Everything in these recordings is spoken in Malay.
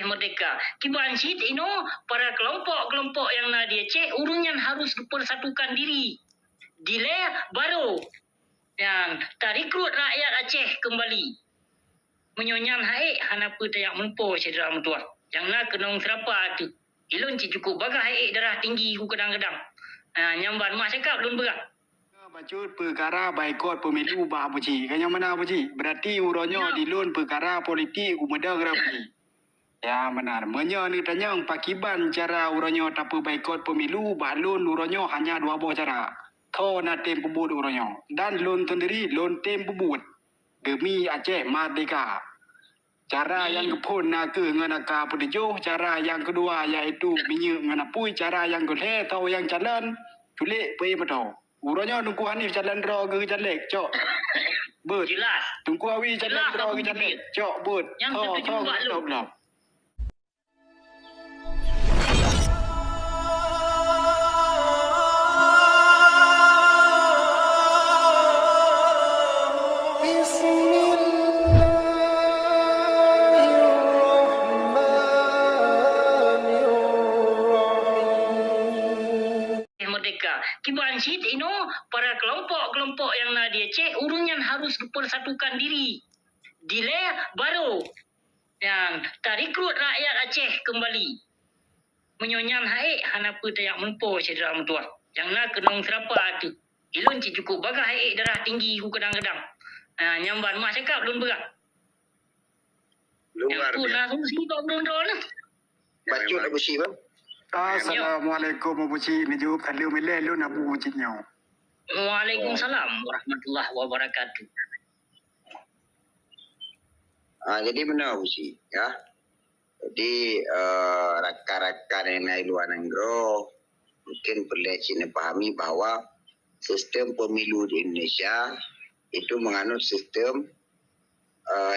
Merdeka. Kiban sit para kelompok-kelompok yang di Aceh urunyan harus persatukan diri. Dile baru yang tarikrut rakyat Aceh kembali. Menyonyan haik hanapa tayak mempo cedera mutua. Yang nak kenong serapa tu. Ilun cukup bagah haik darah tinggi ku kadang-kadang. Nyamban mak cakap lun berat. Bacut perkara baikot pemilu bah puji. Kanya mana puji? Berarti uronyo di lun perkara politik umeda gerap puji. Ya benar. Menyo ni tanya pakiban cara uronyo tapu baikot pemilu bah lun uronyo hanya dua buah cara. Tho na tem pebut uronyo dan lun sendiri lun tem pebut. Demi Aceh merdeka. Cara yang kepun nak ke nganaka pedejo, cara yang kedua iaitu minyak nganapui, cara yang kedua tau yang jalan culik pergi betul. Uronyo tungku Hanif jalan ro ke jalek, cok. But. Jelas. Tungku Awi jalan ro ke jalek, cok, but. Yang ketujuh buat lu. Kiban sit para kelompok-kelompok yang di Aceh urunyan harus persatukan diri. Dile baru yang tarikrut rakyat Aceh kembali. Menyonyan haik hanapa tayak mempo cedera mutua. Yang nak kenong serapa tu. Ilun cukup bagah haik darah tinggi ku kadang-kadang. Nyamban mak cakap lun berat. Luar biasa. Yang pun sini kau belum tahu lah. Bacut Abu Syih bang. Assalamualaikum Abu Syih. Ni jawab kalau milih lu nak Abu Syih nyaw. Waalaikumsalam warahmatullahi wabarakatuh. Jadi benar Abu Syih ya. Jadi rakan-rakan yang naik luar negara mungkin perlu Cina pahami bahawa sistem pemilu di Indonesia itu menganut sistem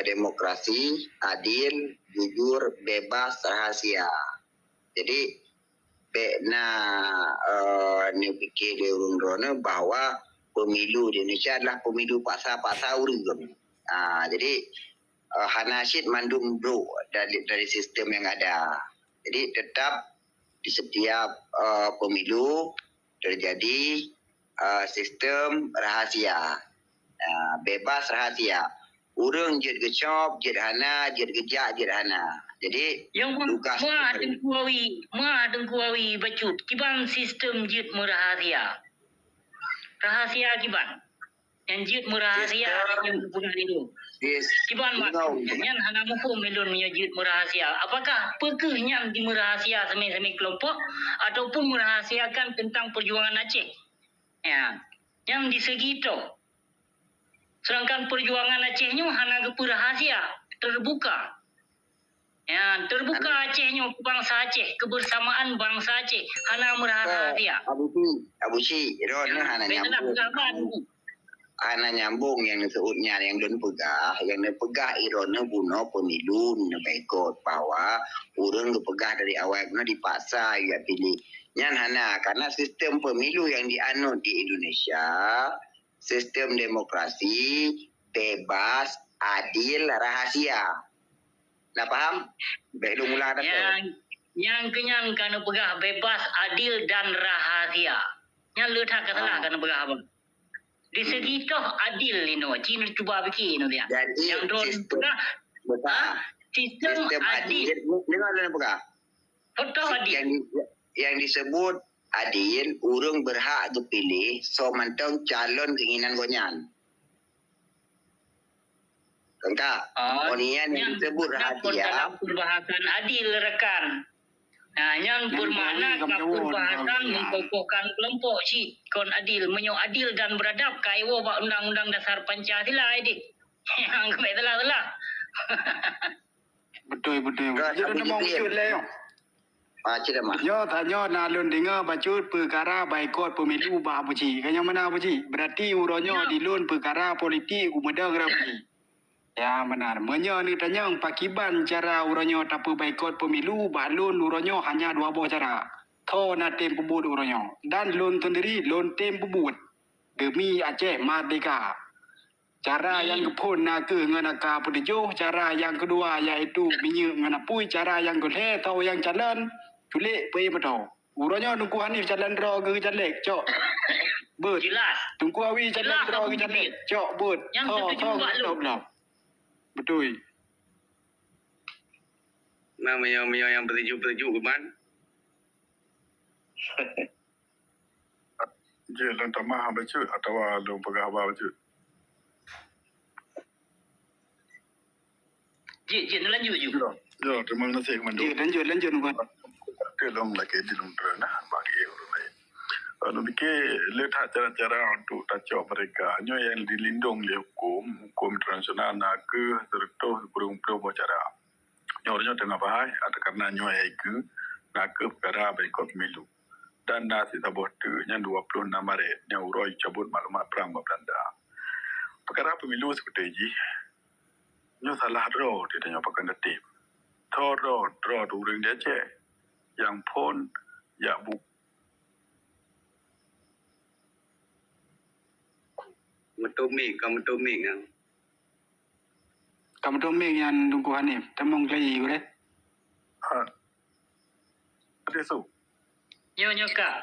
demokrasi, adil, jujur, bebas, rahasia. Jadi ni fikir dia urun-urun bahawa pemilu di Indonesia adalah pemilu paksa-paksa urun. Jadi Hanasid mandung bro dari sistem yang ada. Jadi tetap di setiap pemilu terjadi sistem rahasia, bebas rahasia. Urang jet gecop, jet hana, jet gejak, jet hana. Jadi yang dengkuawi bacut. Kiban sistem jet merahasia. Rahasia kiban. Yang jet merahasia yang bukan itu. Kiban mak. Yang hana mukum melon punya jet merahasia. Apakah pekehnya di merahasia semi-semi kelompok ataupun merahasiakan tentang perjuangan Aceh? Ya. Yang di segi itu. Sedangkan perjuangan Acehnya hana gepu rahasia, terbuka. Ya, terbuka Acehnya bangsa Aceh, kebersamaan bangsa Aceh, hana merahasia. Abu Syih, hana nyambung. Hana nyambung yang disebutnya yang belum pegah, yang pegah irona bunuh pemilu baikot bahwa urang pegah dari awal dipaksa ya pilih. Yang hana karena sistem pemilu yang dianut di Indonesia sistem demokrasi, bebas, adil, rahasia. Nak faham? Baik lu mula yang kenyang kerana pegah bebas, adil dan rahasia. Yang letak kesalah kerana pegah apa? Di segi toh adil ini, Cina cuba bikin dia. Jadi yang sistem sistem adil. Dengar dalam pegah. Toh adil. Yang disebut adil, urang berhak dipilih so mantong calon keinginan gonyan. Tengkak? Onian yang disebut rahasia. Dalam perbahasan adil rekan. Yang bermakna perbahasan mengkokohkan kelompok si kon adil, menyok adil dan beradab kaiwo bak undang-undang dasar Pancasila ini. Yang baik telah. Betul. Jadi nak mau wujud lah. Yo tanya nak lun dengar bacut perkara baikot pemilu bah Abu Syih. Kanya mana Abu Syih? Berarti uronyo di lun perkara politik umeda gerap Syih. Ya benar. Menyo ni tanya pakiban cara uronyo tapu baikot pemilu bah lun uronyo hanya dua buah cara. Tho na tem pebut uronyo dan lun sendiri lun tem pebut. Demi Aceh merdeka. Cara yang kepun nak ke nganaka pedejo, cara yang kedua yaitu minyak nganapui, cara yang kedua tahu yang jalan culik pergi betul. Uranya tungku Hanif jalan ro ke jalek, cok. But Jelas. tungku Awi jalan ro ke jalek, cok but. Yang setuju buat lu. Betul. Namanya yang bertuju ke mana? Je lan tamah baca atau lu pegah baca. Je lanjut je. Ya, terima kasih kemandu. Lanjut buat. Kelong lagi di luar nah bagi orang lain. Lebih lihat cara-cara untuk tacok mereka. Hanya yang dilindung oleh hukum internasional nak ke serta berumpuh cara. Nyornya tengah bahaya atau karena nyoy ke nak ke perkara baikot pemilu. Dan nasi sabot yang 26 Maret yang uroi cabut maklumat perang Belanda. Perkara pemilu seperti ini, nyo salah draw dia tanya pakai natif. Draw turun dia cek. Yang pun ya bu. Metomik kan. Kamu domeng yang tunggu Hanif, temong lagi boleh. Ada so. Nyo kak.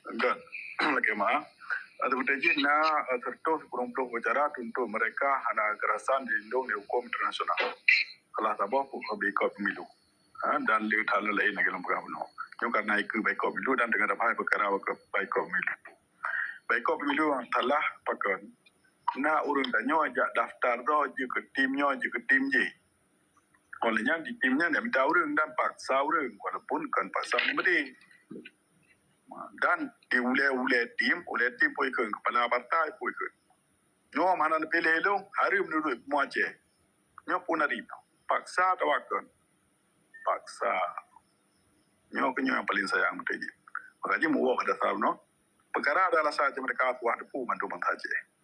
Enggak. Lagi mah. Ada betul na serta sekurang-kurang bicara untuk mereka hana gerasan dilindung di hukum internasional. Kalau sabah pun baikot pemilu. Dan lihat hal lain lagi dalam perkara penuh. Yang karena itu baikot pemilu dan dengan apa perkara baikot pemilu. Baikot pemilu telah pakai. Na urang tanya ajak daftar dah je ke timnya je ke tim je. Olehnya di timnya dia minta urang dan paksa urang walaupun kan paksa memberi. Dan di ule tim pun ikut kepala partai pun ikut. Nyo mana nak pilih lu hari menurut muaje. Nyo pun ada paksa tawakan. Paksa. Nyo yang paling sayang betul je. Makanya muak ada tahu no. Perkara adalah sahaja mereka kuat depu mandu mentaje.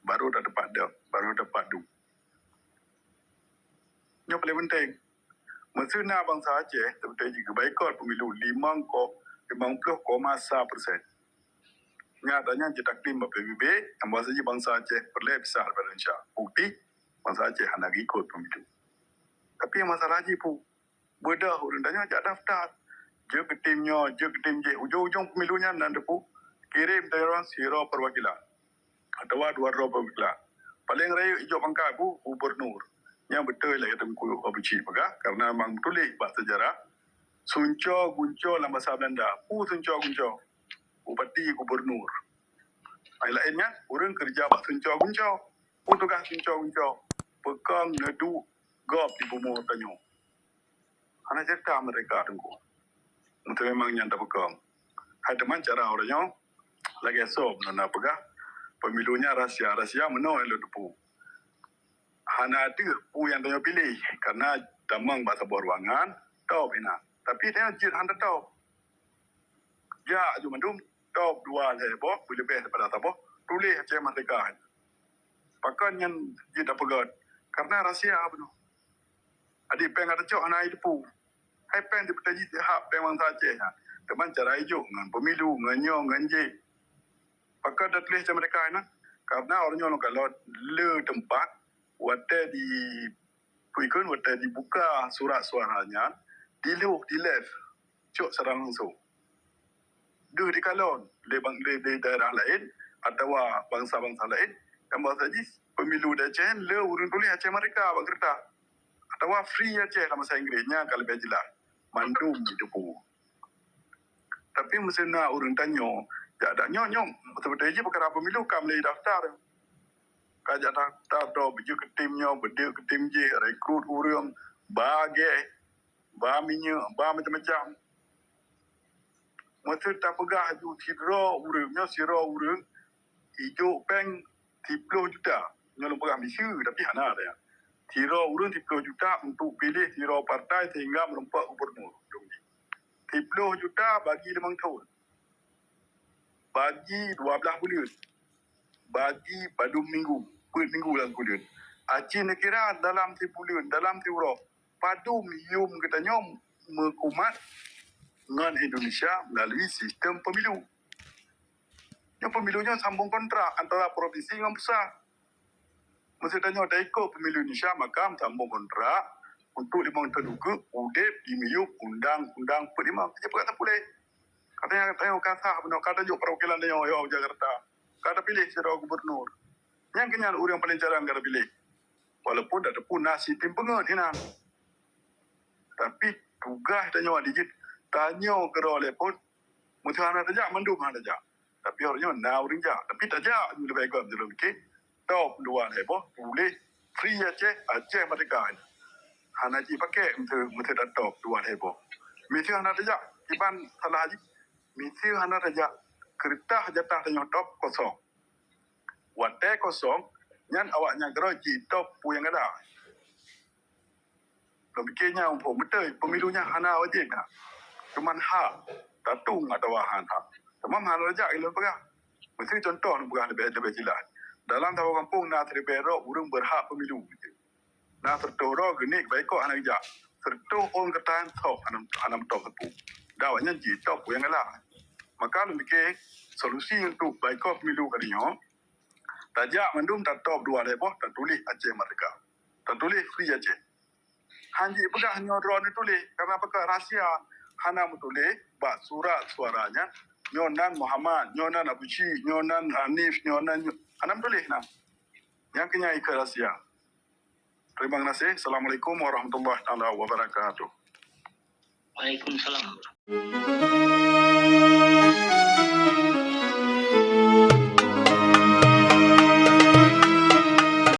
Baru dapat du. Yang paling penting, mesra bangsa Aceh terbetul juga baikot pemilu 50,1%. Nyatanya je taklim PBB yang bahasanya bangsa Aceh perlu besar pada Indonesia. Bukti bangsa Aceh hendak ikut pemilu. Tapi yang masalah je pun bedah orang tanya ajak daftar. Je ke timnya, je ke tim je. Ujung-ujung pemilunya nanti pun kirim dari orang siro perwakilan. Atau dua perwakilan. Paling raya hijau pangkat pun gubernur. Yang betul lah kata Mengku Abici Pegah. Karena memang tulis bahasa sejarah. Sunco, gunco dalam bahasa Belanda. Sunco, gunco. Bupati, gubernur. Yang lainnya, orang kerja bahasa sunco, gunco. Tugas sunco, gunco. Pekang, nedu, gop di bumur tanyo. Hanya cerita mereka tunggu. Untuk memang yang tak pekang. Ada mana cara orangnya. Lagi esok, nona Pegah. Pemilunya rahsia menolak lu depu. Hana ada pu yang dia pilih karena damang bahasa ruangan tahu bina. Tapi dia jid handa tahu. Ya cuma dum tahu dua lebih boleh lebih daripada tahu. Tulis aja mereka. Pakan yang jid apa god karena rahsia benar. Adik peng ada cok hana depu. Hai peng di petaji hak peng bangsa Aceh. Teman cara hijau dengan pemilu nganyo nganje. Maka dah tulis macam mereka ni. Karena orangnya kalau le tempat, waktu dibuka surat suaranya, di left, cok serang langsung. Dia di kalon, di daerah lain, atau bangsa-bangsa lain, yang bahasa ni, pemilu di Aceh, le urun tulis Aceh mereka, bang kereta. Atau free Aceh dalam bahasa Inggerisnya, kalau lebih jelas. Mandum itu pun. Tapi mesti nak urun tanya, ya ada nyom betul-betul je perkara pemilu kam lay daftar. Kajak daftar dah baju ke timnya, berdua ke tim je, rekrut orang, bagai, minyak, macam-macam. Masa tak pegah tu sira urangnya sira urang hijau peng 30 juta. Nyolong pegah misi tapi hana ada ya. Sira urang 30 juta untuk pilih sira partai sehingga merempat gubernur. 30 juta bagi 5 tahun. Bagi 12 bulan. Bagi pada minggu. Per minggu dalam bulan. Aceh nak kira dalam sebulan, dalam sebulan. Padu yum katanya mengkumat dengan Indonesia melalui sistem pemilu. Yang pemilunya sambung kontrak antara provinsi dengan pusat. Mesti tanya Daiko Pemilu Indonesia Mahkamah Tambung Kontrak untuk limang terduga udip dimiyuk undang-undang perimang. Dia tak boleh. Katanya kata benar kata juk perwakilan dia yo Jakarta. Kata pilih secara gubernur. Yang kenyan orang paling jarang kata pilih. Walaupun ada pun nasi tim pengen hinan. Tapi tugas tanya digit tanya kerole pun mesti hana tajak mandum hana tajak. Tapi orangnya nak rinja. Tapi tajak lebih baik gam dalam ke. Top dua lebo boleh free aja mereka. Hana ji pakai mesti dah top dua lebo. Mesti hana tajak iban salah ji. Mesti hana tajak kereta jatah tanya top kosong. Wadah kosong yang awaknya geroji top yang ada. Fikirnya untuk betul pemilunya hana wajib nak. Cuman hak tatung atau wahan hak. Tamam hana rajak ilan pegah. Mesti contoh nak pegah lebih jelas. Dalam tahu kampung nak terberok urang berhak pemilu. Nak tertoro genik baik kok hana rajak. Sertu orang ketan tok anam tok tepu. Dawanya ji tok yang ala. Maka lu fikir solusi untuk baik kok pemilu kalinya. Tajak mandum tak top dua lebo tak tulis Aceh Merdeka. Tak tulis free Aceh. Hanji pegah nyodron tulis karena pegah rahsia hana tulis bak surat suaranya nyonan Muhammad, nyonan Abu Ci, nyonan Hanif, nyonan hanam tulis nah. Yang kenyai ke rahsia. Terima kasih. Assalamualaikum warahmatullahi wabarakatuh. Waalaikumsalam.